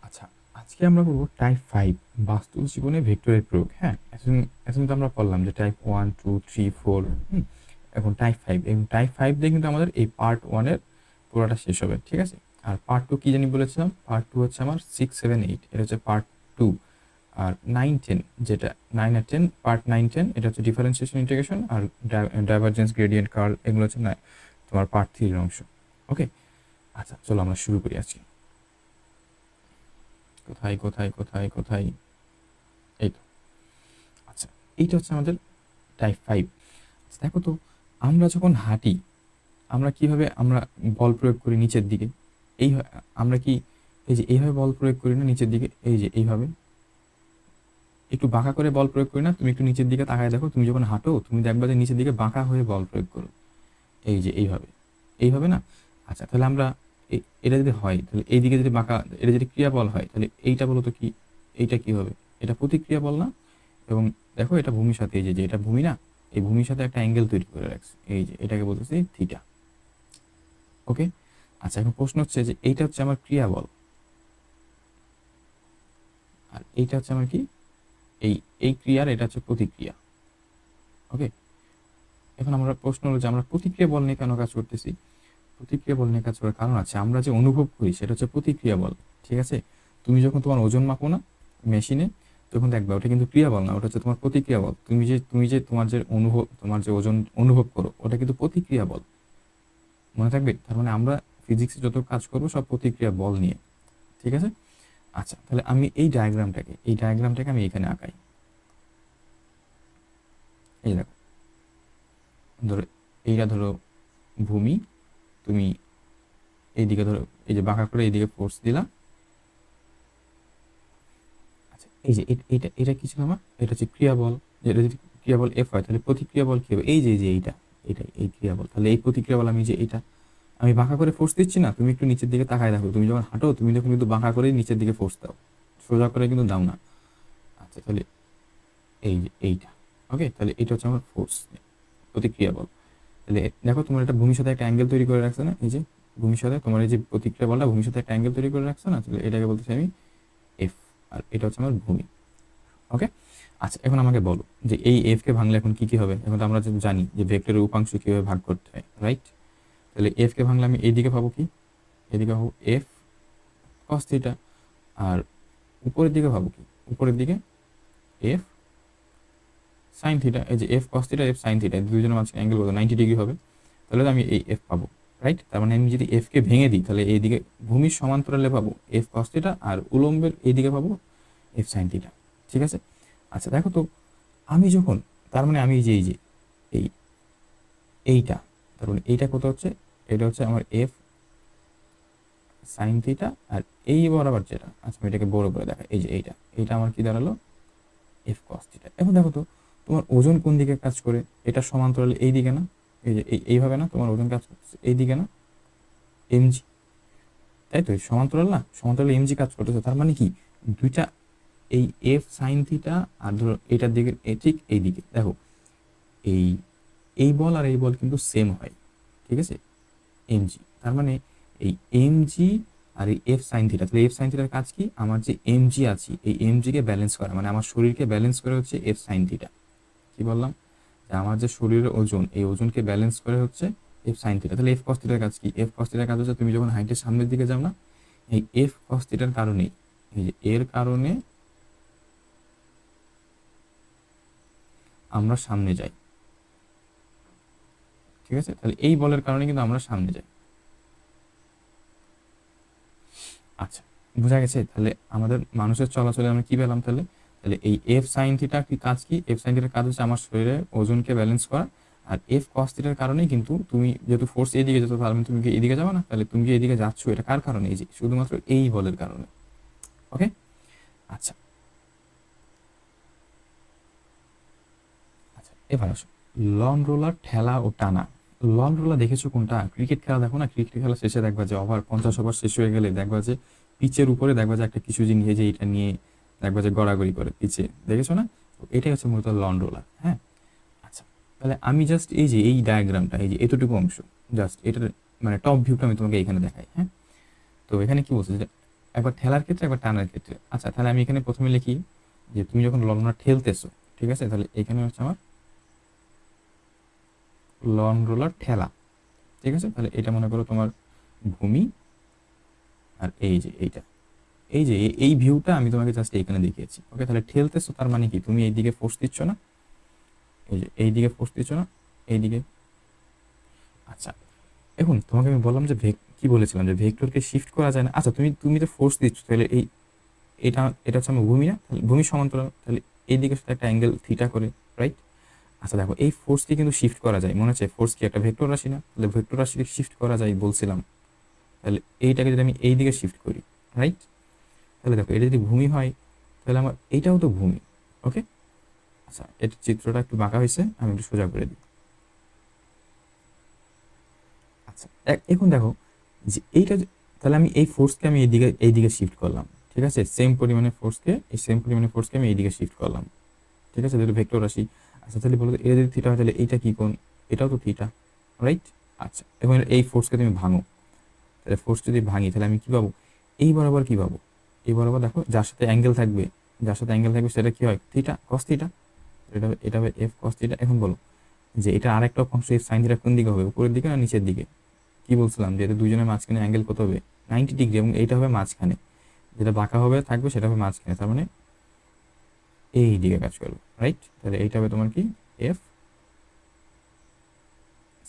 আচ্ছা, আজকে আমরা করব টাইপ 5 বাস্তব জীবনে ভেক্টরের প্রয়োগ। হ্যাঁ? এতদিন তো আমরা পড়লাম যে টাইপ 1, 2, 3, 4 এখন টাইপ 5 এবং টাইপ 5 দিয়ে কিন্তু আমাদের এই পার্ট 1 এর পুরোটা শেষ হবে। ঠিক আছে? আর পার্ট 2 কি জানি বলেছিলাম? পার্ট 2 হচ্ছে আমার 6, 7, 8 এটা হচ্ছে পার্ট 2 আর 9, 10 যেটা 9 আর 10 পার্ট 9, 10 এটা হচ্ছে ডিফারেন্সিয়েশন ইন্টিগ্রেশন আর ডাইভারজেন্স গ্রেডিয়েন্ট কার্ল এগুলো হচ্ছে না তোমার পার্ট 3 এর অংশ। ওকে? আচ্ছা চলো আমরা শুরু করি আজকে। কোথায় এই তো। আচ্ছা, এইটা হচ্ছে আমাদের টাইপ 5। আচ্ছা, দেখো তো আমরা যখন হাঁটি আমরা কিভাবে আমরা বল প্রয়োগ করি নিচের দিকে। এই আমরা কি এই যে এইভাবে বল প্রয়োগ করি না নিচের দিকে, এই যে এইভাবে একটু বাঁকা করে বল প্রয়োগ করি না? তুমি একটু নিচের দিকে তাকায় দেখো, তুমি যখন হাঁটো তুমি দেখবা যে নিচের দিকে বাঁকা হয়ে বল প্রয়োগ করো, এই যে এইভাবে না? আচ্ছা তাহলে আমরা এটা যদি হয় তাহলে এইদিকে যদি বাঁকা, এটা যদি ক্রিয়া বল হয় তাহলে এইটা বলো তো কি, এইটা কি হবে? এটা প্রতিক্রিয়া বল না? এবং দেখো এটা ভূমির সাথে, এই যে এটা ভূমি না, এই ভূমির সাথে একটা অ্যাঙ্গেল তৈরি করে রাখছে, এই যে এটাকে বলতেছি থিটা। ওকে, আচ্ছা এখন প্রশ্ন হচ্ছে যে এইটা হচ্ছে আমার ক্রিয়া বল আর এইটা হচ্ছে আমার কি, এই এই ক্রিয়ার এটা হচ্ছে প্রতিক্রিয়া। ওকে, এখন আমরা প্রশ্ন হলো যে আমরা প্রতিক্রিয়া বল নিয়ে কেন কাজ করতেছি? প্রতিক্রিয়া বল নিয়ে কাজ করার কারণ আছে, আমরা যে অনুভব করি সেটা হচ্ছে প্রতিক্রিয়া বল। ঠিক আছে, তুমি যখন তোমার ওজন মাপো না মেশিনে, তখন দেখবা ওটা কিন্তু ক্রিয়া বল না, ওটা হচ্ছে তোমার প্রতিক্রিয়া বল। তুমি যে তোমার যে অনুভব, তোমার যে ওজন অনুভব করো ওটা কিন্তু প্রতিক্রিয়া বল। মনে থাকবে? তার মানে আমরা ফিজিক্সে যত কাজ করবো সব প্রতিক্রিয়া বল নিয়ে। ঠিক আছে, আচ্ছা তাহলে আমি এই ডায়াগ্রামটাকে আমি এখানে আঁকাই। এই দেখো, ধরো এইটা ধরো ভূমি, তুমি এইদিকে ধরো এই যে বাঁকা করে এইদিকে ফোর্স দিলা। আচ্ছা এই যে এটা এটা কি ছিল আমার? এটা হচ্ছে ক্রিয়া বল। যেটা যদি ক্রিয়া বল এফ হয় তাহলে প্রতিক্রিয়া বল কি হবে? এই যে এইটা, এটাই এই ক্রিয়া বল। তাহলে এই প্রতিক্রিয়া বল আমি যে এটা আমি বাঁকা করে ফোর্স দিচ্ছি না, তুমি একটু নিচের দিকে তাকায় দেখো, তুমি যখন হাঁটো তুমি যখন কিন্তু বাঁকা করে নিচের দিকে ফোর্স দাও, সোজা করে কিন্তু দাও না। আচ্ছা তাহলে এই যে এইটা, ওকে তাহলে এটা হচ্ছে আমার ফোর্স, প্রতিক্রিয়া বল। তাহলে দেখো তোমার এটা ভূমির সাথে একটা অ্যাঙ্গেল তৈরি করে রাখছে না, এই যে ভূমির সাথে তোমার এই যে প্রতিক্রিয়া বলটা ভূমির সাথে একটা অ্যাঙ্গেল তৈরি করে রাখছে না, তাহলে এটাকে বলতেছি আমি এফ, আর এটা হচ্ছে আমার ভূমি। ওকে, আচ্ছা এখন আমাকে বলো যে এই এফ কে ভাঙলে এখন কি কি হবে? এখন তো আমরা যে জানি যে ভেক্টরের উপাংশ কিভাবে ভাগ করতে হয়, রাইট? তাহলে এফ কে ভাঙলে আমি এইদিকে পাবো কি, এদিকে পাবো এফ কস থিটা, আর উপরের দিকে পাবো কি, উপরের দিকে এফ সাইন থিটা। এই যে F cos theta F sine theta দুইজনের মাঝখানে অ্যাঙ্গেল কত, 90 ডিগ্রি হবে। তাহলে আমি এই এফ পাবো, রাইট? তার মানে আমি যদি এফ কে ভেঙে দিই তাহলে এইদিকে ভূমির সমান্তরালে পাবো এফ কস থিটা আর উলম্বের এইদিকে পাবো এফ সাইন থিটা। ঠিক আছে, আচ্ছা দেখো তো আমি যখন, তার মানে আমি এই যে এই এইটা, তার মানে এইটা কত হচ্ছে, এটা হচ্ছে আমার এফ সাইন থিটা, আর এই বরাবর যেটা, আচ্ছা আমি এটাকে বড় করে দেখা, এই যে এইটা এইটা আমার কি দাঁড়ালো এফ কস থিটা। এখন দেখো তো তোমার ওজন কোন দিকে কাজ করে, এটা সমান্তরালে এই দিকে না? এই যে এইভাবে না, তোমার ওজন কাজ করতেছে এই দিকে না, এমজি, তাই তো? সমান্তরাল না, সমান্তরালে এমজি কাজ করতেছে। তার মানে কি দুইটা, এই এফ সাইন থিটা আর ধরো এটার দিকে ঠিক এই দিকে দেখো, এই এই বল আর এই বল কিন্তু সেম হয়। ঠিক আছে, এমজি, তার মানে এই এমজি আর এই এফ সাইন থিটা, তাহলে এফ সাইন থিটার কাজ কি? আমার যে এমজি আছে এই এমজি কে ব্যালেন্স করা, মানে আমার শরীরকে ব্যালেন্স করে হচ্ছে এফ সাইন থিটা। কি বললাম? যে আমার যে শরীরের ওজন, এই ওজনকে ব্যালেন্স করে হচ্ছে এফ সাইন থিটা। তাহলে এফ কস থিটার কাজ কি? এফ কস থিটার কাজ হচ্ছে তুমি যখন হাইটের সামনের দিকে যাও না, এই এফ কস থিটার কারণেই, এই যে এর কারণে আমরা সামনে যাই। ঠিক আছে, তাহলে এই বলের কারণে কিন্তু আমরা সামনে যাই। আচ্ছা, বোঝা গেছে? তাহলে আমাদের মানুষের চলাচলে আমরা কি পেলাম তাহলে? তাহলে এই এফ সাইন থিটা কি কাজ কি? এফ সাইন থিটার কাজ হচ্ছে আমার শরীরের ওজনকে ব্যালেন্স করা। আর এফ কস থিটার কারণেই কিন্তু তুমি যেহেতু ফোর্স এদিকে যেত, তার মানে তুমি কি এদিকে যাবে না? তাহলে তুমি কি এদিকে যাচ্ছ, এটা কার কারণে? এই যে শুধুমাত্র এই বলের কারণে। ওকে, আচ্ছা আচ্ছা এবার আসো, লন রোলার ঠেলা ও টানা। লন রোলার দেখেছো কোনটা? ক্রিকেট খেলা দেখো না, ক্রিকেট খেলা শেষে দেখবা যে 50 ওভার শেষ হয়ে গেলে দেখবা যে পিচের উপরে দেখবা যে একটা কিছু জিনিস, এই যে এটা নিয়ে দেখবা যে গড়াগড়ি করে পিচে, দেখেছো না? তো এটাই হচ্ছে মূলত লন রোলার। হ্যাঁ, আচ্ছা তাহলে আমি জাস্ট এই যে এই ডায়াগ্রামটা, এই যে এতটুকু অংশ, জাস্ট এটার মানে টপ ভিউটা আমি তোমাকে এখানে দেখাই। হ্যাঁ, তো এখানে কি বলছে যে একবার ঠেলার ক্ষেত্রে একবার টানার ক্ষেত্রে। আচ্ছা, তাহলে আমি এখানে প্রথমে লিখি যে তুমি যখন লনটা ঠেলতেছো, ঠিক আছে, তাহলে এখানে হচ্ছে আমার লন রোলার ঠেলা, ঠিক আছে। তাহলে এটা মনে করো তোমার ভূমি, আর এই যে এইটা, এই যে এই ভিউটা আমি তোমাকে জাস্ট এইখানে দেখিয়েছি। ওকে, তাহলে ঠেলতেছো তার মানে কি তুমি এইদিকে ফোর্স দিচ্ছ না, এই যে এইদিকে ফোর্স দিচ্ছ না, এইদিকে। আচ্ছা, এখন তোমাকে আমি বললাম যে কি বলেছিলাম যে ভেক্টরকে শিফট করা যায় না। আচ্ছা, তুমি তো ফোর্স দিচ্ছ, তাহলে এটা এটা হচ্ছে আমার ভূমি না, তাহলে ভূমি সমান্তরাল, তাহলে এই দিকের সাথে একটা অ্যাঙ্গেল থিটা করে, রাইট। আচ্ছা দেখো, এই ফোর্সকে কিন্তু শিফট করা যায়, মনে হচ্ছে ফোর্স কি একটা ভেক্টর রাশি না, তাহলে ভেক্টর রাশিকে শিফট করা যায় বলছিলাম। তাহলে এইটাকে যদি আমি এই দিকে শিফট করি, রাইট, তাহলে দেখো এটা যদি ভূমি হয় তাহলে আমার এইটাও তো ভূমি। ওকে, আচ্ছা এটা চিত্রটা একটু বাঁকা হয়েছে, আমি একটু সোজা করে দিই। আচ্ছা, এখন দেখো যে এইটা তাহলে আমি এই ফোর্সকে আমি এইদিকে শিফট করলাম, ঠিক আছে, সেম পরিমাণে ফোর্সকে আমি এইদিকে শিফট করলাম, ঠিক আছে, যেহেতু ভেক্টর রাশি। আচ্ছা, তাহলে বলো তো এটা যদি থিটা হয় তাহলে এইটা কি কোণ, এটাও তো থিটা, রাইট। আচ্ছা, এখন এই ফোর্সকে তুমি ভাঙো, তাহলে ফোর্স যদি ভাঙি তাহলে আমি কি পাবো, এই বরাবর কি পাবো, এই বরাবর দেখো যার সাথে অ্যাঙ্গেল থাকবে সেটা কি হয়, থিটা, কস থিটা। এটা হবে এফ কস থিটা। এখন বলো যে এটা আরেকটা অংশ এফ সাইন থিটা কোন দিকে হবে, উপরের দিকে না নিচের দিকে? কি বলছিলাম যে এটা দুজনের মাঝখানে অ্যাঙ্গেল কত হবে, 90 ডিগ্রি, এবং এইটা হবে মাঝখানে, যেটা বাঁকা হবে থাকবে সেটা হবে মাঝখানে, তার মানে এই দিকে কাজ করবে, রাইট। তাহলে এইটা হবে তোমার কি এফ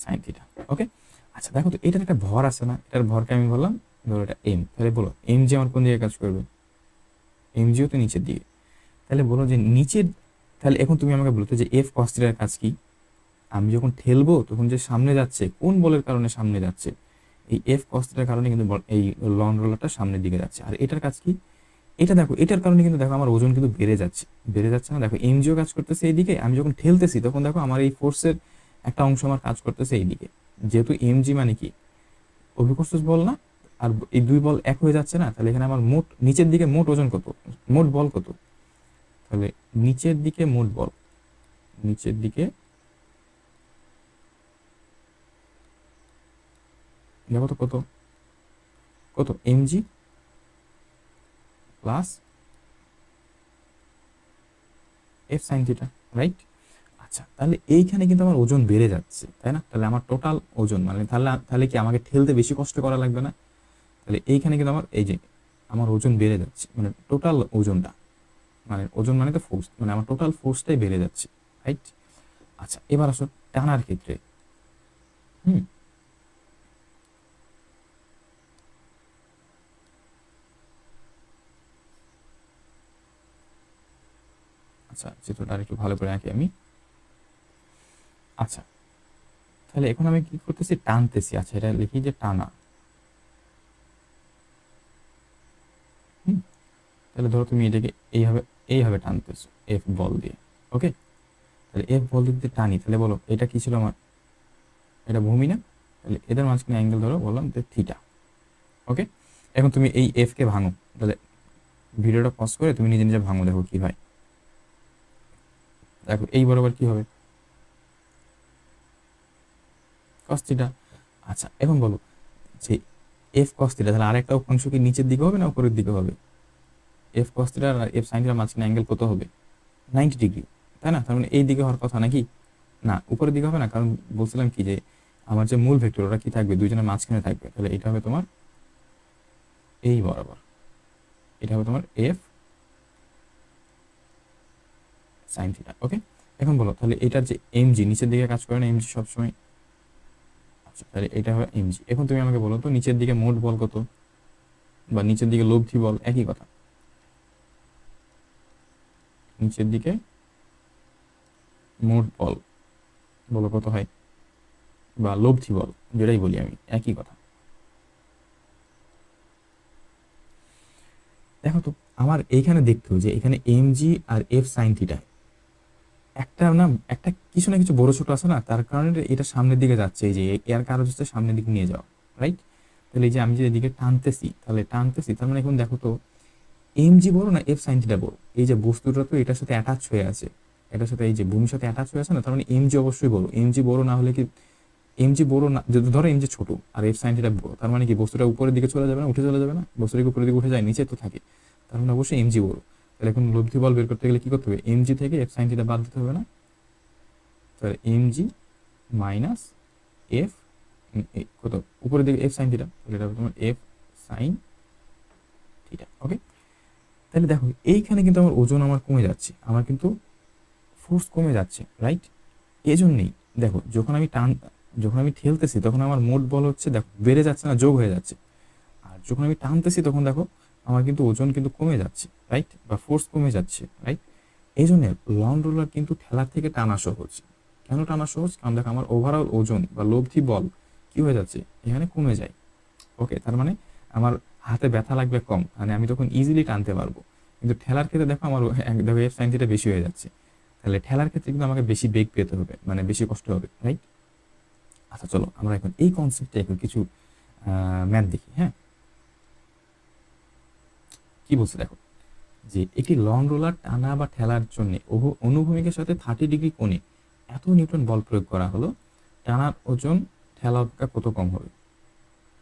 সাইন থিটা। ওকে, আচ্ছা দেখো তো এটার একটা ভর আছে না, এটার ভরকে আমি বললাম ধরো এটা এম, তাহলে বলো এম জি আমার কোন দিকে কাজ করবে, এম জিও তো নিচের দিকে। তাহলে বলো যে নিচের, তাহলে এখন তুমি আমাকে বলতো যে এফ কস থিটার কাজ কি, আমি যখন ঠেলবো তখন যে সামনে যাচ্ছে কোন বলের কারণে সামনে যাচ্ছে, এই এফ কস থিটার কারণে কিন্তু এই লং রোলারটা সামনের দিকে যাচ্ছে। আর এটার কাজ কি, এটা দেখো এটার কারণে কিন্তু দেখো আমার ওজন কিন্তু বেড়ে যাচ্ছে না, দেখো এমজিও কাজ করতেছে এইদিকে, আমি যখন ঠেলতেছি তখন দেখো আমার এই ফোর্সের একটা অংশ আমার কাজ করতেছে এইদিকে, যেহেতু এমজি মানে কি অভিকর্ষ বল না, আর এই দুই বল এক হয়ে যাচ্ছে না, তাহলে এখানে আমার মোট নিচের দিকে মোট ওজন কত, মোট বল কত, তাহলে নিচের দিকে মোট বল, নিচের দিকে দেখো তো কত, কত MG plus F sine theta, right. আচ্ছা, তাহলে এইখানে কিন্তু আমার ওজন বেড়ে যাচ্ছে, তাই না? তাহলে আমার টোটাল ওজন মানে তাহলে তাহলে কি আমাকে ঠেলতে বেশি কষ্ট করা লাগবে না? তাহলে এইখানে কিন্তু আমার এই যে আমার ওজন বেড়ে যাচ্ছে, মানে টোটাল ওজনটা, মানে ওজন মানে তো ফোর্স, মানে আমার টোটাল ফোর্সটাই বেড়ে যাচ্ছে, রাইট। আচ্ছা, এবার আসো টানার ক্ষেত্রে। হুম, আচ্ছা চিত্রটা আর একটু ভালো করে আঁকি আমি। আচ্ছা, তাহলে এখন আমি কি করতেছি, টানতেছি। আচ্ছা, এটা লিখি যে টানা। হুম, তাহলে ধরো তুমি এটাকে এইভাবে টানতেছো এফ বল দিয়ে। ওকে, তাহলে এফ বল দিয়ে যদি টানি তাহলে বলো এটা কি ছিল আমার, এটা ভূমি না, তাহলে এদের মাঝখানে অ্যাঙ্গেল ধরো বললাম যে থিটা। ওকে, এখন তুমি এই এফ কে ভাঙো, তাহলে ভিডিওটা পজ করে তুমি নিজে নিজে ভাঙো, দেখো কি হয়। দেখো এই বরাবর কি হবে, কস থিটা। আচ্ছা, এখন বলো যে এফ কস থিটা, তাহলে আরেকটা অংশ কি নিচের দিকে হবে না উপরের দিকে হবে, এফ কস থিটা আর এফ সাইন থিটার মাঝখানে অ্যাঙ্গেল কত হবে, 90 ডিগ্রি, তাই না? তার মানে এই দিকে হওয়ার কথা নাকি, না উপরের দিকে হবে না, কারণ বলছিলাম কি যে আমার যে মূল ভেক্টর ওরা কি থাকবে, দুইজনের মাঝখানে থাকবে, তাহলে এটা হবে তোমার এই বরাবর, এটা হবে তোমার এফ সাইন থিটা। ওকে, এখন বলো তাহলে এটার যে এমজি নিচের দিকে কাজ করে না এমজি সবসময়। আচ্ছা, তাহলে এটা হবে এমজি। এখন তুমি আমাকে বলো তো নিচের দিকে মোট বল কত, বা নিচের দিকে লব্ধি বল, একই কথা, নিচের দিকে মোট বল বলো কত হয়, বা লব্ধি বল, যেটাই বলি আমি একই কথা। দেখো তো আমার এইখানে দেখতে হবে যে এখানে এমজি আর এফ সাইন থিটা একটা না, একটা কিছু না কিছু বড় ছোট আছে না, তার কারণে এটা সামনের দিকে যাচ্ছে, এই যে এর কারণ হচ্ছে সামনের দিকে নিয়ে যাওয়া, রাইট। তাহলে এই যে আমি যে এদিকে টানতেছি তার মানে এখন দেখো তো এমজি বড় না এফ সাইন থিটা বড়, এই যে বস্তুটা তো এটার সাথে অ্যাটাচ হয়ে আছে, এটার সাথে এই যে ভূমির সাথে অ্যাটাচ হয়ে আছে না, তার মানে এমজি অবশ্যই বড়, এমজি বড় না হলে কি এমজি বড় না, যদি ধরো এমজি ছোট আর এফ সাইন থিটা বড়, তার মানে কি বস্তুটা উপরের দিকে চলে যাবে না, উঠে চলে যাবে না, বস্তুটা কি উপরের দিকে উঠে যায়, নিচে তো থাকে, তার মানে অবশ্যই এমজি বড়। তাহলে এখন লব্ধি বল বের করতে গেলে কি করতে হবে, এমজি থেকে এফ সাইন থিটা বাদ দিতে হবে না, তাহলে এমজি মাইনাস এফ কত উপরের দিকে এফ সাইন থিটা, তাহলে এটা হবে তোমার এফ সাইন থিটা। ওকে, তাহলে দেখো এইখানে কিন্তু আমার ওজন আমার কমে যাচ্ছে, আমার কিন্তু ফোর্স কমে যাচ্ছে, রাইট? এই জন্যই দেখো যখন আমি ঠেলতেছি তখন আমার মোট বল হচ্ছে দেখো বেড়ে যাচ্ছে না, যোগ হয়ে যাচ্ছে। আর যখন আমি টানতেছি তখন দেখো আমার কিন্তু ওজন কিন্তু কমে যাচ্ছে, রাইট? বা ফোর্স কমে যাচ্ছে, রাইট? এই জন্য লং রোলার কিন্তু ঠেলার থেকে টানা সহজ। কেন টানা সহজ? কারণ দেখো আমার ওভারঅল ওজন বা লব্ধি বল কি হয়ে যাচ্ছে, এখানে কমে যায়। ওকে, তার মানে আমার হাতে ব্যথা লাগবে কম, মানে আমি তখন ইজিলি টানতে পারবো। কিন্তু ঠেলার ক্ষেত্রে দেখো আমার দেখো এফ সাইন থিটা বেশি হয়ে যাচ্ছে, তাহলে ঠেলার ক্ষেত্রে কিন্তু আমাকে বেশি বেগ পেতে হবে, মানে বেশি কষ্ট হবে, রাইট? আচ্ছা চলো আমরা এখন এই কনসেপ্টে এখন কিছু ম্যাথ দেখি। হ্যাঁ, কি বলছে দেখো, যে একটি লং রোলার টানা বা ঠেলার জন্য অনুভূমিকের সাথে 30 ডিগ্রি কোণে এত নিউটন বল প্রয়োগ করা হলো, টানার ওজন ঠেলা অপেক্ষা কত কম হবে?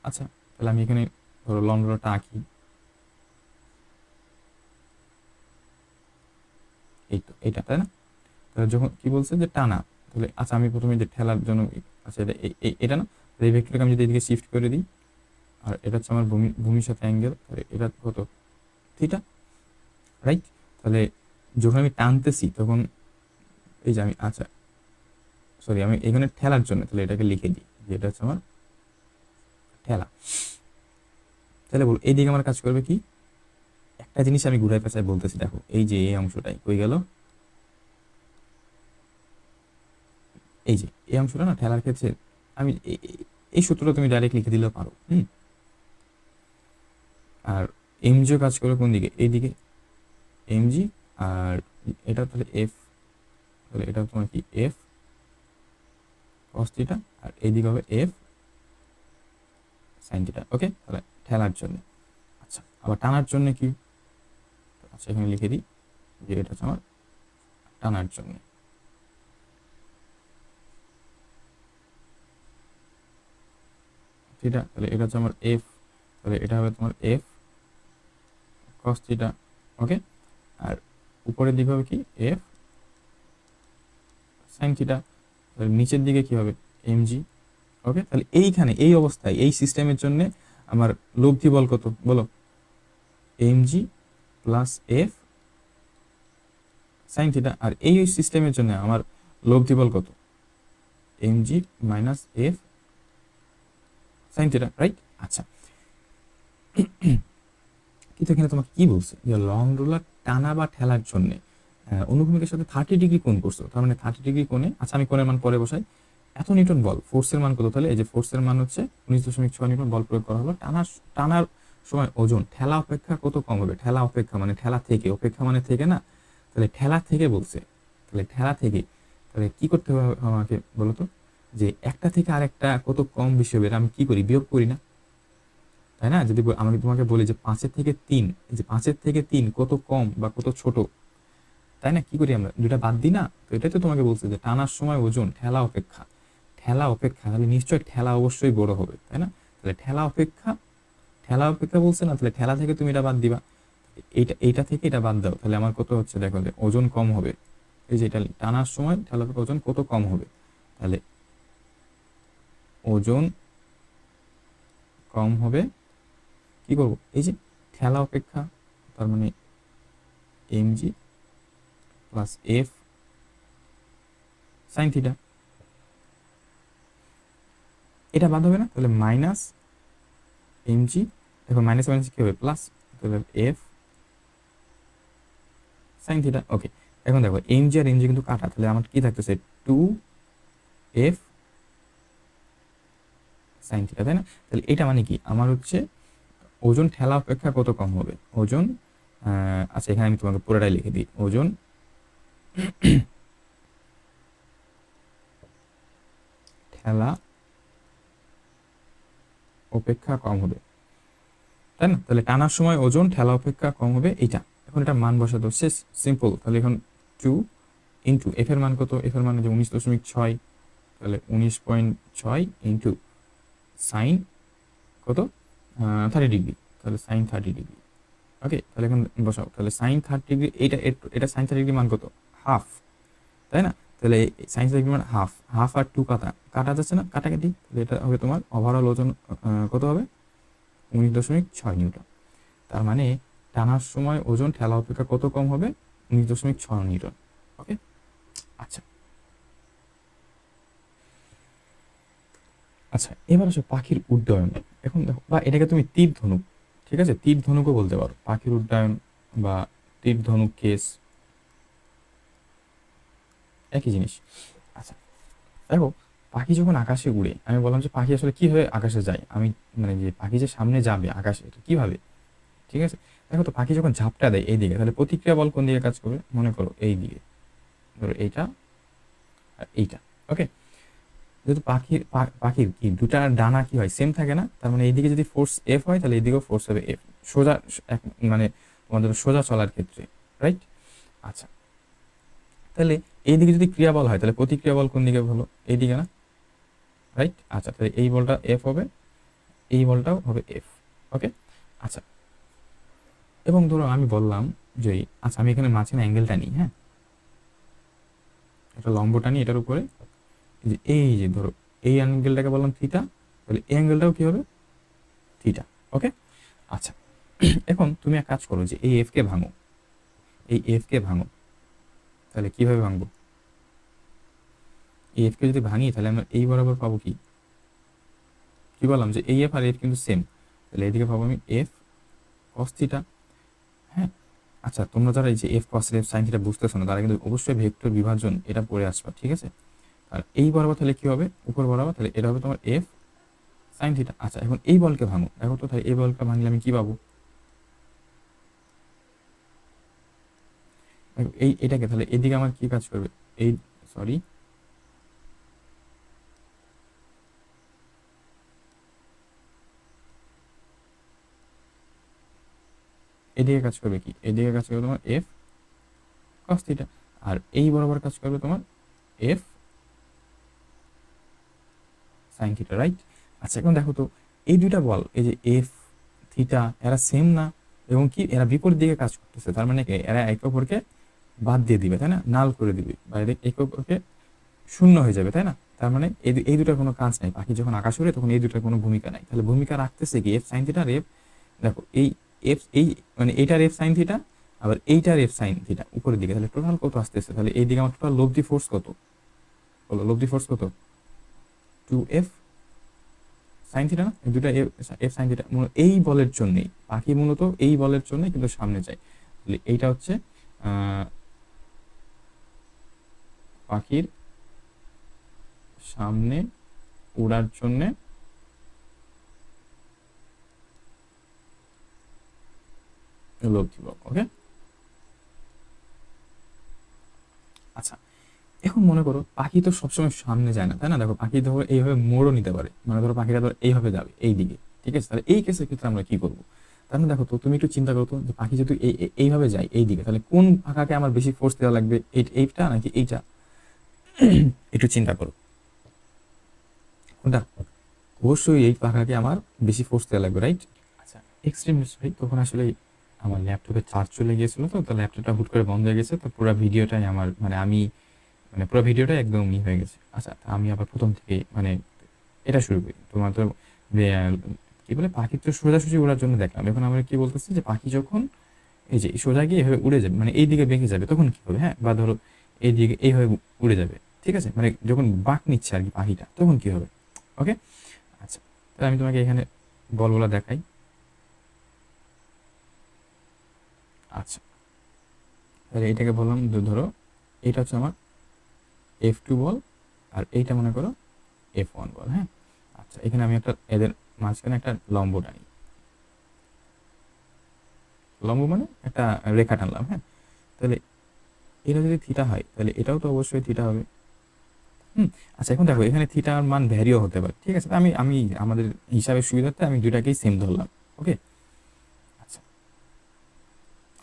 আচ্ছা, তাহলে আমি এখানে ধরো লং রোলারটা আঁকি, এই তো এটা, তাই না? তাহলে যখন কি বলছে যে টানা, তাহলে আচ্ছা আমি প্রথমে যে ঠেলার জন্য আচ্ছা এটা এটা না, এই ভেক্টরকে আমি যদি এদিকে শিফট করে দিই, আর এটা হচ্ছে আমার ভূমির সাথে অ্যাঙ্গেল, তাহলে এটা কত, থিটা, রাইট? তাহলে যখন আমি টানতেছি তখন এই যে আমি আচ্ছা সরি আমি এখানে ঠেলার জন্য তাহলে এটাকে লিখে দিই যে এটা হচ্ছে আমার ঠেলা। তাহলে বল এইদিকে আমার কাজ করবে কি, একটা জিনিস আমি ঘুরাই পেঁচাই বলতেছি, দেখো এই যে এই অংশটাই কই গেল, এই যে এই অংশটা না ঠেলার ক্ষেত্রে আমি এই সূত্রটা তুমি ডাইরেক্ট লিখে দিলেও পারো। আর এমজিও কাজ করে কোন দিকে, এইদিকে এমজি, আর এটা তাহলে এফ, তাহলে এটা তোমার কি এফ কস থিটা, আর এইদিকে হবে এফ সাইন থিটা। ওকে, তাহলে ঠেলার জন্য। আচ্ছা আবার টানার জন্য কি, আচ্ছা এখানে লিখে দিই যে এটা হচ্ছে আমার টানার জন্য, থিটা, তাহলে এটা হচ্ছে আমার এফ, তাহলে এটা হবে তোমার এফ কস থিটা। ওকে, আর উপরের দিকে হবে কি এফ সাইন থিটা, তাহলে নিচের দিকে কি হবে এমজি। ওকে, তাহলে এইখানে এই অবস্থায় এই সিস্টেমের জন্য আমার লব্ধি বল কত বলো, m g plus F sine theta, আর এই সিস্টেমের জন্য আমার লব্ধি বল কত, m g minus F sine theta, right? আচ্ছা কিন্তু এখানে তোমাকে কি বলছে যে লং রোলার টানা বা ঠেলার জন্য অনুভূমিকের সাথে 30 ডিগ্রি কোণ করছো, তার মানে 30 ডিগ্রি কোণে, আচ্ছা আমি কোণের মান পরে বসাই, এত নিউটন বল, ফোর্সের মান কত, তাহলে এই যে ফোর্সের মান হচ্ছে 19.6 নিউটন বল প্রয়োগ করা হলো, টানার সময় ওজন ঠেলা অপেক্ষা কত কম হবে, ঠেলা অপেক্ষা মানে ঠেলা থেকে, অপেক্ষা মানে থেকে না, তাহলে ঠেলা থেকে বলছে, তাহলে ঠেলা থেকে, তাহলে কি করতে হবে আমাকে বলো তো, যে একটা থেকে আরেকটা কত কম বেশি হবে, এটা আমি কি করি, বিয়োগ করি না, তাই না? যদি আমি তোমাকে বলি যে 5 থেকে 3, এই যে 5 থেকে 3 কত কম বা কত ছোট, তাই না? কি করি আমরা, দুটা বাদ দিই না? তো এটাই তো তোমাকে বলছে যে টানার সময় ওজন ঠেলা অপেক্ষা, ঠেলা অপেক্ষা, তাহলে নিশ্চয়ই ঠেলা অবশ্যই বড় হবে, তাই না? তাহলে ঠেলা অপেক্ষা বলছে না, তাহলে ঠেলা থেকে তুমি এটা বাদ দিবা, এইটা থেকে এটা বাদ দাও, তাহলে আমার কত হচ্ছে দেখো, যে ওজন কম হবে, এই যে এটা টানার সময় ঠেলা অপেক্ষা ওজন কত কম হবে, তাহলে ওজন কম হবে, কি করব, এই যে ঠেলা অপেক্ষা, তার মানে MG plus F sine theta, এটা বাদ হবে না, তাহলে মাইনাস এমজি, দেখো মাইনাস মাইনাস কি হবে প্লাস, তাহলে এফ সাইন থিটা। ওকে, এখন দেখো এমজি আর এমজি কিন্তু কাটা, তাহলে আমার কি থাকতেছে 2 এফ সাইন থিটা, তাই না? তাহলে এটা মানে কি আমার হচ্ছে ওজন ঠেলা অপেক্ষা কত কম হবে, ওজন আচ্ছা এখানে আমি তোমাকে পুরোটাই লিখে দিই, ওজন ঠেলা অপেক্ষা কম হবে, তাই না? তাহলে টানার সময় ওজন ঠেলা অপেক্ষা কম হবে এইটা, এখন এটা মান বসাতে শেষ, সিম্পল। তাহলে এখন 2 ইন্টু এফ এর মান কত, এফ এর মান যে 19.6, তাহলে 19.6 ইন্টু সাইন কত 30 ডিগ্রি, তাহলে সাইন 30 ডিগ্রি। ওকে, তাহলে এখন বসাও, তাহলে সাইন 30 ডিগ্রি, এটা সাইন 30 ডিগ্রি মান কত, হাফ, তাই না? তাহলে সাইন 30 ডিগ্রি মান হাফ, হাফ আর টু কাটা যাচ্ছে না, কাটাকাটি, তাহলে এটা হবে তোমার ওভারঅল ওজন কত হবে, 19.6 নিউটন। তার মানে টানার সময় ওজন ঠেলা অপেক্ষা কত কম হবে, 19.6 নিউটন। ওকে, আচ্ছা আচ্ছা, এবার আসো পাখির উড্ডয়ন। এখন দেখো, বা এটাকে তুমি তীর ধনুক, ঠিক আছে, তীর ধনুকও বলতে পারো, পাখির উড্ডয়ন বা তীর ধনুক কেস একই জিনিস। আচ্ছা দেখো, পাখি যখন আকাশে উড়ে, আমি বললাম যে পাখি আসলে কিভাবে আকাশে যায়, আমি মানে যে পাখি যে সামনে যাবে আকাশে, এটা কিভাবে, ঠিক আছে। দেখো তো, পাখি যখন ঝাপটা দেয় এই দিকে, তাহলে প্রতিক্রিয়া বল কোন দিকে কাজ করবে, মনে করো এই দিকে, ধরো এইটা আর এইটা। ওকে, যেহেতু পাখির কি দুটা ডানা কি হয়, সেম থাকে না, তার মানে এইদিকে যদি ফোর্স এফ হয় তাহলে এইদিকেও ফোর্স হবে এফ, সোজা মানে তোমাদের সোজা চলার ক্ষেত্রে, রাইট। আচ্ছা, তাহলে এইদিকে যদি ক্রিয়া বল হয় তাহলে প্রতিক্রিয়া বল কোন দিকে হলো, এইদিকে না, রাইট। আচ্ছা, তাহলে এই বলটা এফ হবে, এই বলটাও হবে এফ। ওকে, আচ্ছা, এবং ধরো আমি বললাম যে আচ্ছা আমি এখানে মাঝখানে অ্যাঙ্গেলটা নিই, হ্যাঁ, একটা লম্বটা নিই এটার উপরে, এই যে ধরো এই অ্যাঙ্গেলটাকে বললাম থিটা, তাহলে এই অ্যাঙ্গেলটাও কি হবে, থিটা। ওকে, আচ্ছা, এখন তুমি এক কাজ করো যে এই এফ কে ভাঙো, এই এফ কে ভাঙো, তাহলে কিভাবে ভাঙবো, এই এফ কে যদি ভাঙি তাহলে আমরা এই বরাবর পাবো কি, কি বললাম যে এই এফ আর এফ কিন্তু সেম, তাহলে এদিকে পাবো আমি এফ কস থিটা। হ্যাঁ, আচ্ছা, তোমরা যারা এই যে এফ কস এফ সাইন থিটা বুঝতেছো না, তারা কিন্তু অবশ্যই ভেক্টর বিভাজন এটা পড়ে আসবা, ঠিক আছে। আর এই বরাবর তাহলে কি হবে, উপর বরাবর, তাহলে এটা হবে তোমার এফ সাইন থিটা। আচ্ছা, এখন এই বলকে ভাঙো, দেখো তো, তাহলে এই বলকে ভাঙলে আমি কি পাবো, এই এটাকে, তাহলে এদিকে আমার কি কাজ করবে, এই সরি, এদিকে কাজ করবে কি, এদিকে কাজ করবে তোমার এফ কস থিটা, আর এই বরাবর কাজ করবে তোমার এফ সাইন থিটা, রাইট। আচ্ছা, এখন দেখো তো, এই দুইটা বল, এই যে এফ থিটা, এরা সেম না, এবং কি এরা বিপরীত দিকে কাজ করতেছে, তার মানে কি এরা একে অপরকে বাদ দিয়ে দিবে, তাই না, নাল করে দিবে, বা একে অপরকে শূন্য হয়ে যাবে, তাই না। তার মানে এই দুটার কোনো কাজ নাই, পাখি যখন আকাশ ওড়ে তখন এই দুটার কোনো ভূমিকা নাই, তাহলে ভূমিকা রাখতেছে কি এফ সাইন থিটা আর এফ, দেখো এই এফ, এই মানে এইটার এফ সাইন থিটা, আবার এইটার এফ সাইন থিটা উপরের দিকে, তাহলে টোটাল কত আসতেছে, তাহলে এই দিকে আমার টোটাল লব্ধি ফোর্স কত, বলো লব্ধি ফোর্স কত, 2F সাইন থিটা না, এই দুটা এফ সাইন থিটা, এই বলের জন্যই পাখি মূলত এই বলের জন্যই কিন্তু সামনে যায়, তাহলে এইটা হচ্ছে পাখির সামনে উড়ার জন্য লব্ধি বল। ওকে, আচ্ছা, এখন মনে করো পাখি তো সবসময় সামনে যায় না, তাই না, দেখো পাখি ধরো এইভাবে মোড়ও নিতে পারে, মানে ধরো পাখিটা ধরো এইভাবে যাবে এই দিকে, ঠিক আছে, তাহলে এই কেসের ক্ষেত্রে আমরা কি করবো, তার মানে দেখো তো, তুমি একটু চিন্তা করো তো, যে পাখি যদি এইভাবে যায় এই দিকে, তাহলে কোন পাখাকে আমার বেশি ফোর্স দেওয়া লাগবে, এইটা নাকি এইটা, একটু চিন্তা করো কোনটা, অবশ্যই এই পাখাকে আমার বেশি ফোর্স দেওয়া লাগবে, রাইট। আচ্ছা, এক্সট্রিমলি সরি, তখন আসলে আমার ল্যাপটপে চার্জ চলে গিয়েছিল, তো ল্যাপটপটা হুট করে বন্ধ হয়ে গেছে, তো পুরো ভিডিওটাই আমার মানে পুরো ভিডিওটাই একদম হয়ে গেছে। আচ্ছা, আমি আবার প্রথম থেকে মানে এটা শুরু করি, তোমার তো কি বলে, পাখি তো সোজাসুজি ওড়ার জন্য দেখলাম, এখন আমরা কি বলতেছি যে পাখি যখন এই যে সোজা গিয়ে এভাবে উড়ে যাবে, মানে এই দিকে বেঁকে যাবে, তখন কি হবে, হ্যাঁ, বা ধরো এই দিকে এইভাবে উড়ে যাবে, ঠিক আছে, মানে যখন বাঁক নিচ্ছে আর কি পাখিটা, তখন কি হবে। ওকে, আচ্ছা, তাহলে আমি তোমাকে এখানে বলগুলা দেখাই। আচ্ছা, তাহলে এটাকে বললাম ধরো এটা হচ্ছে আমার F2 বল, আর এইটা মনে করো F1 বল, হ্যাঁ। আচ্ছা, এখানে আমি একটা এদের মাঝখানে একটা লম্ব টানি, লম্ব মানে একটা রেখা টানলাম, হ্যাঁ। তাহলে এটা যদি থিটা হয় তাহলে এটাও তো অবশ্যই থিটা হবে। হুম, আচ্ছা, এখন দেখো এখানে থিটার মান ভ্যারিও হতে পারে, ঠিক আছে, আমি আমি আমাদের হিসাবের সুবিধার্থে আমি দুটাকেই সেম ধরলাম। ওকে, আচ্ছা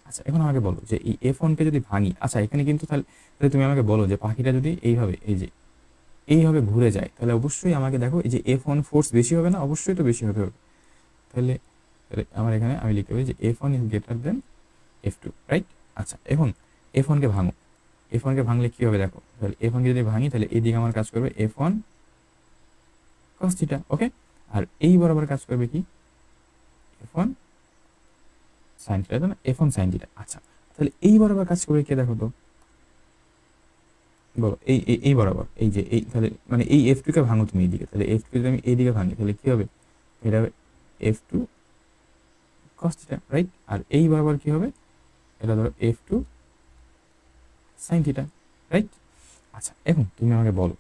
আচ্ছা, এখন আমাকে বলো যে এই F1 কে যদি ভাঙি, আচ্ছা এখানে কিন্তু তাহলে তাহলে তুমি আমাকে বলো যে পাখিটা যদি এইভাবে এই যে এইভাবে ঘুরে যায়, তাহলে অবশ্যই আমাকে দেখো এই যে F1 ফোর্স বেশি হবে না, অবশ্যই তো বেশি হবে। তাহলে আমার এখানে আমি লিখতে পারি যে F1 is greater than F2, right. আচ্ছা, এখন F1কে ভাঙো, F1কে ভাঙলে কি হবে দেখো, তাহলে F1কে যদি ভাঙি তাহলে এইদিকে আমার কাজ করবে F1 cos থিটা, ওকে। আর এই বরাবর কাজ করবে কি F1 sin থিটা, তাই না, F1 sin থিটা। আচ্ছা, তাহলে এই বরাবর কাজ করবে কে দেখো তো, বলো এই বরাবর, এই যে এই, তাহলে মানে এই F2 কে ভাঙো তুমি এইদিকে, তাহলে F2 যদি আমি এইদিকে ভাঙি তাহলে কি হবে, এটা হবে F2 cos থিটা, রাইট। আর এই বরাবর কি হবে, এটা ধরো F2 sin থিটা, রাইট। আচ্ছা, এখন তুমি আমাকে বলো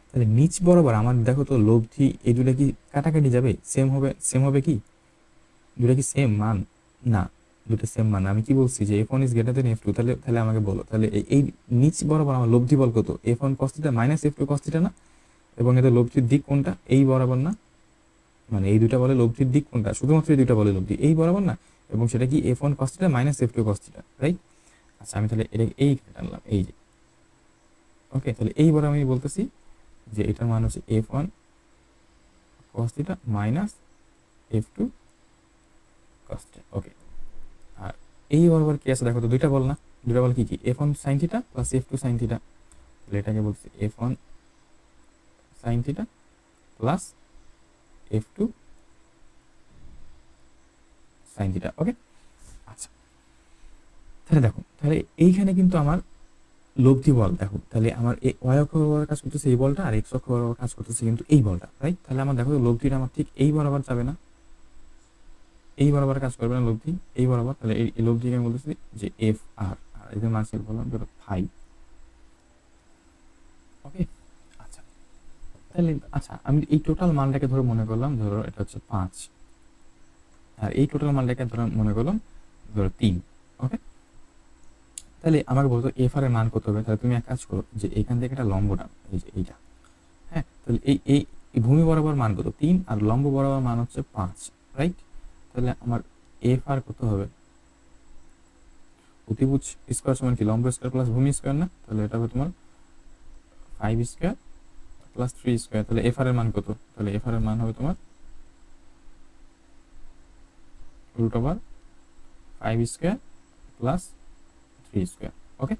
তাহলে নিচ বরাবর আমার দেখো তো লব্ধি এই দুটো কি কাটাকাটি যাবে, সেম হবে, সেম হবে কি, দুটো কি সেম মান, না দুটো সেম মান। আমি কি বলছি যে F1 is greater than F2, তাহলে তাহলে আমাকে বলো তাহলে এই নিচ বরাবর আমার লব্ধি বল কত, F1 cos theta minus F2 cos theta না, এবং এদের লব্ধির দিক কোনটা, এই বরাবর না, মানে এই দুটা বলে লব্ধির দিক কোনটা, শুধুমাত্র এই দুটা বলে লব্ধি এই বরাবর না, এবং সেটা কি F1 cos theta minus F2 cos theta, right. আচ্ছা, আমি তাহলে এটা এই টানলাম, এই যে ওকে, তাহলে এই বরাবর আমি বলতেছি যে এটার মান হচ্ছে F1 cos theta minus F2 cos theta, okay. আর এই বরাবর কি আছে দেখো তো, দুইটা বল না, দুইটা বল কি কি, F1 sin theta plus F2 sin theta, তাহলে এটাকে বলছি F1 sin theta plus F2 sin theta, okay. আচ্ছা, তাহলে দেখো তাহলে এইখানে কিন্তু আমার লব্ধি বল দেখো, তাহলে আমার এই y অক্ষ বরাবর কাজ করতেছে এই বলটা, আর x অক্ষ বরাবর কাজ করতেছে কিন্তু এই বলটা, রাইট। তাহলে আমার দেখো লব্ধিটা আমার ঠিক এই বরাবর যাবে না, এই বরাবর কাজ করবে না লব্ধি, এই বরাবর, তাহলে এই লব্ধিকে আমি বলতেছি যে এফ আর, আর এই যে মাসের বললাম ধরো ফাই, ওকে। আচ্ছা, তাহলে আচ্ছা আমি এই টোটাল মানটাকে ধরো মনে করলাম ধরো এটা হচ্ছে 5, আর এই টোটাল মানটাকে ধরো মনে করলাম ধরো 3, ওকে। তাহলে আমাকে বলতো এফ আর এর মান কত হবে, তাহলে তুমি এক কাজ করো যে এখান থেকে একটা লম্ব টানো, এই যে এইটা, হ্যাঁ। তাহলে এই ভূমি বরাবর মান কত 3, আর লম্ব বরাবর মান হচ্ছে 5, রাইট। তাহলে আমার এফ আর কত হবে, অতিভুজ স্কোয়ার সমান কি লম্ব স্কোয়ার প্লাস ভূমি স্কোয়ার না, তাহলে এটা হবে তোমার 5 স্কোয়ার প্লাস 3 স্কোয়ার, তাহলে এফ আর এর মান কত, তাহলে এফ আর এর মান হবে তোমার root over 5 square plus 3 square, okay.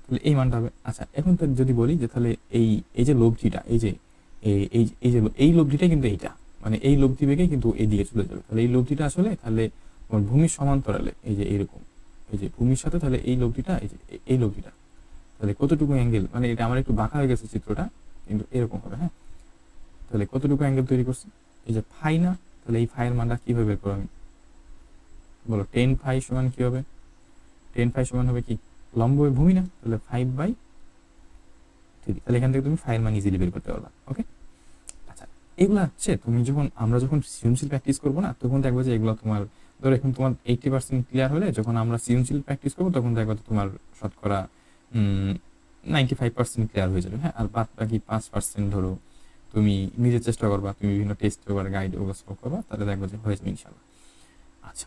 তাহলে এই মানটা হবে। আচ্ছা, এখন তো যদি বলি যে তাহলে এই এই যে লব্ধিটা, এই যে এই লব্ধিটা কিন্তু এইটা, মানে এই লব্ধি বেগে কিন্তু এইদিকে চলে যাবে, তাহলে এই লব্ধিটা আসলে তাহলে তোমার ভূমির সমান্তরালে, এই যে এইরকম, এই যে ভূমির সাথে তাহলে এই লব্ধিটা, এই যে এই লব্ধিটা, তাহলে কতটুকু অ্যাঙ্গেল, মানে এটা আমার একটু বাঁকা হয়ে গেছে চিত্রটা, কিন্তু এরকম হবে, হ্যাঁ। তাহলে কতটুকু অ্যাঙ্গেল তৈরি করছে, এই যে ফাই না, তাহলে এই ফাইয়ের মানটা কিভাবে বের করবো আমি, বলো 10 ফাই সমান কি হবে, 10 ফাই সমান হবে কি লম্ব ভূমি না, তাহলে 5/3, তাহলে এখান থেকে তুমি ফাইয়ের মান ইজিলি বের করতে পারবা, ওকে। আচ্ছা, এগুলো হচ্ছে তুমি যখন আমরা যখন সৃজনশীল প্র্যাকটিস করবো না, তখন দেখবো যে এগুলো তোমার ধরো এখন তোমার 80% ক্লিয়ার হলে, যখন আমরা সৃজনশীল প্র্যাকটিস করবো তখন দেখবো তোমার শতকরা 95% ক্লিয়ার হয়ে যাবে, হ্যাঁ। আর বাদ বাকি 5% ধরো তুমি নিজে চেষ্টা করবা, তুমি বিভিন্ন টেস্ট পেপার গাইড ওগুলো সলভ করবা, তাহলে দেখবো যে হয়ে যাবে ইনশাল্লাহ। আচ্ছা,